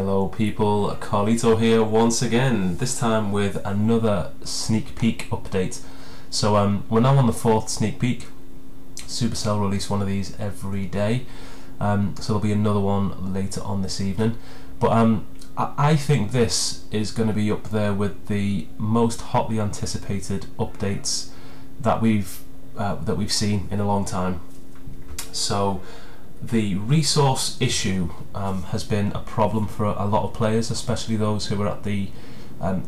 Hello people, Carlito here once again, this time with another sneak peek update. So we're now on the 4th sneak peek. Supercell release one of these every day, so there'll be another one later on this evening. But I think this is going to be up there with the most hotly anticipated updates that we've seen in a long time. So the resource issue has been a problem for a lot of players, especially those who are at the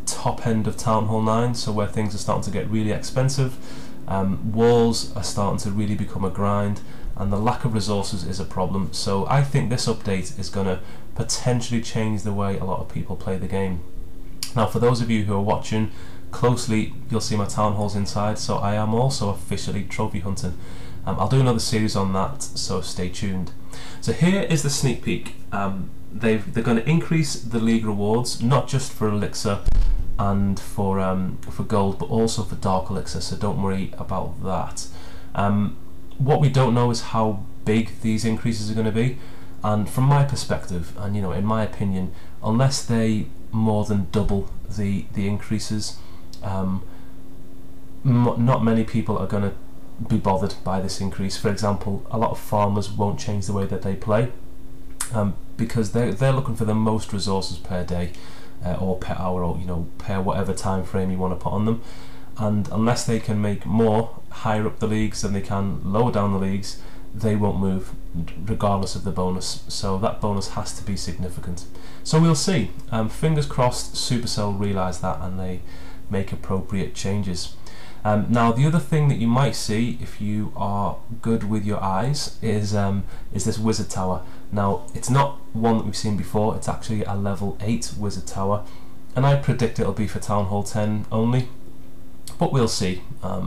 top end of Town Hall 9, so where things are starting to get really expensive. Walls are starting to really become a grind, and the lack of resources is a problem. So I think this update is going to potentially change the way a lot of people play the game. Now, for those of you who are watching closely, you'll see my Town Halls inside, so I am also officially trophy hunting. I'll do another series on that, so stay tuned. So here is the sneak peek. They're going to increase the league rewards, not just for Elixir and for gold, but also for Dark Elixir, so don't worry about that. What we don't know is how big these increases are going to be, and from my perspective, and in my opinion, unless they more than double the increases, not many people are going to be bothered by this increase. For example, a lot of farmers won't change the way that they play, because they're looking for the most resources per day, or per hour, or per whatever time frame you want to put on them. And unless they can make more higher up the leagues than they can lower down the leagues, they won't move regardless of the bonus. So that bonus has to be significant. So we'll see. Fingers crossed Supercell realise that and they make appropriate changes. Now, the other thing that you might see if you are good with your eyes is this wizard tower. Now, it's not one that we've seen before. It's actually a level 8 wizard tower, and I predict it'll be for Town Hall 10 only, but we'll see. I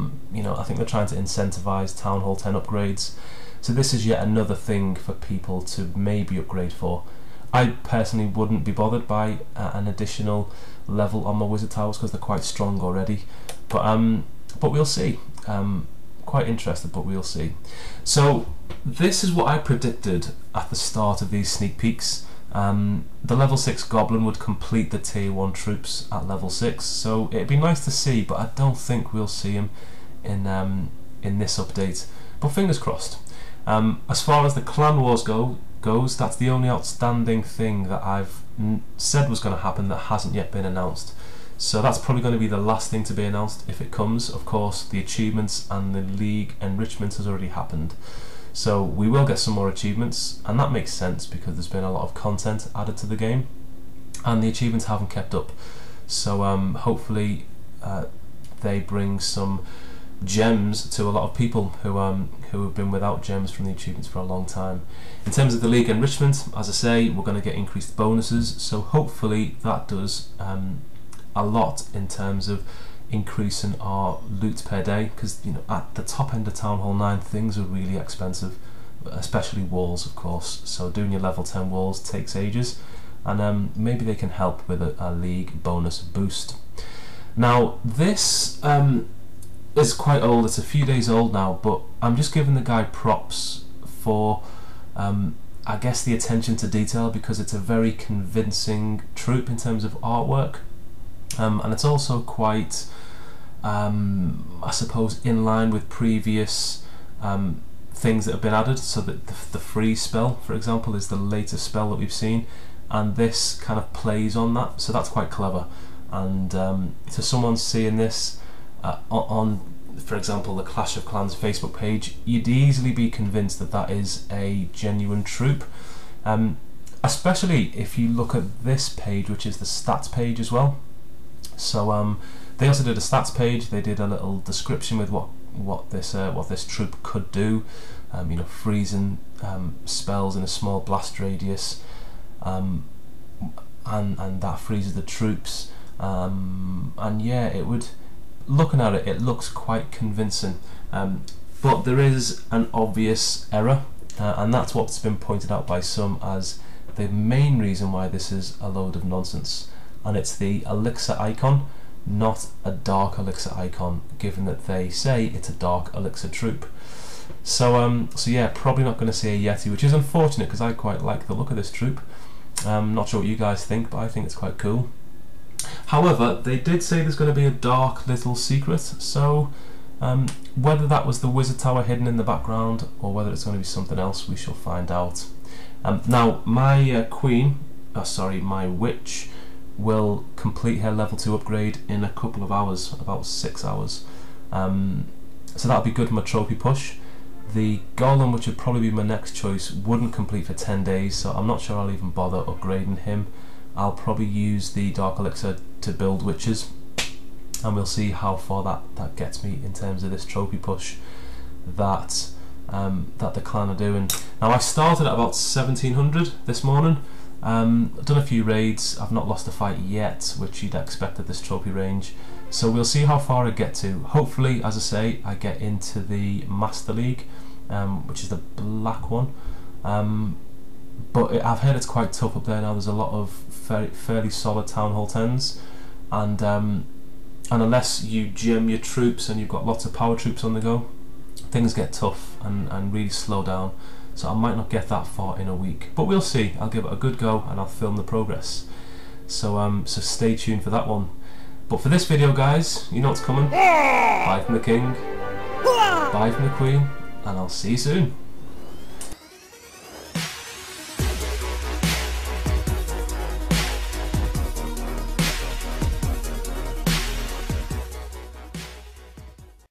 think they're trying to incentivize Town Hall 10 upgrades, so this is yet another thing for people to maybe upgrade for. I personally wouldn't be bothered by an additional level on my wizard towers because they're quite strong already, but we'll see. Quite interested, but we'll see. So this is what I predicted at the start of these sneak peeks. The level 6 goblin would complete the tier 1 troops at level 6, so it'd be nice to see, but I don't think we'll see him in this update, but fingers crossed. As far as the clan wars goes, that's the only outstanding thing that I've said was going to happen that hasn't yet been announced. So that's probably going to be the last thing to be announced if it comes. Of course, the achievements and the league enrichment has already happened. So we will get some more achievements, and that makes sense because there's been a lot of content added to the game, and the achievements haven't kept up. So hopefully they bring some gems to a lot of people who have been without gems from the achievements for a long time. In terms of the league enrichment, as I say, we're going to get increased bonuses, so hopefully that does a lot in terms of increasing our loot per day, because at the top end of Town Hall 9 things are really expensive, especially walls, of course. So doing your level 10 walls takes ages, and maybe they can help with a league bonus boost. Now this is quite old, it's a few days old now, but I'm just giving the guy props for I guess the attention to detail, because it's a very convincing troop in terms of artwork. And it's also quite, I suppose, in line with previous things that have been added. So that the freeze spell, for example, is the latest spell that we've seen, and this kind of plays on that. So that's quite clever. And to someone seeing this on, for example, the Clash of Clans Facebook page, you'd easily be convinced that that is a genuine troop. Especially if you look at this page, which is the stats page as well. So they also did a stats page. They did a little description with what this troop could do. Freezing spells in a small blast radius, and that freezes the troops. And yeah, it would. Looking at it, it looks quite convincing. But there is an obvious error, and that's what's been pointed out by some as the main reason why this is a load of nonsense. And it's the elixir icon, not a dark elixir icon, given that they say it's a dark elixir troop. So yeah, probably not going to see a Yeti, which is unfortunate because I quite like the look of this troop. Not sure what you guys think, but I think it's quite cool. However, they did say there's going to be a dark little secret, so whether that was the wizard tower hidden in the background or whether it's going to be something else, we shall find out. Now, my my witch will complete her level 2 upgrade in a couple of hours, about 6 hours. So that'll be good for my trophy push. The golem, which would probably be my next choice, wouldn't complete for 10 days, so I'm not sure I'll even bother upgrading him. I'll probably use the dark elixir to build witches, and we'll see how far that gets me in terms of this trophy push that the clan are doing. Now, I started at about 1700 this morning. I've done a few raids. I've not lost a fight yet, which you'd expect at this trophy range. So we'll see how far I get to. Hopefully, as I say, I get into the Master League, which is the black one. But I've heard it's quite tough up there now. There's a lot of fairly solid Town Hall 10s, and unless you gem your troops and you've got lots of power troops on the go, things get tough and really slow down. So I might not get that far in a week, but we'll see. I'll give it a good go and I'll film the progress. So stay tuned for that one. But for this video, guys, you know what's coming. Bye from the king, bye from the queen, and I'll see you soon.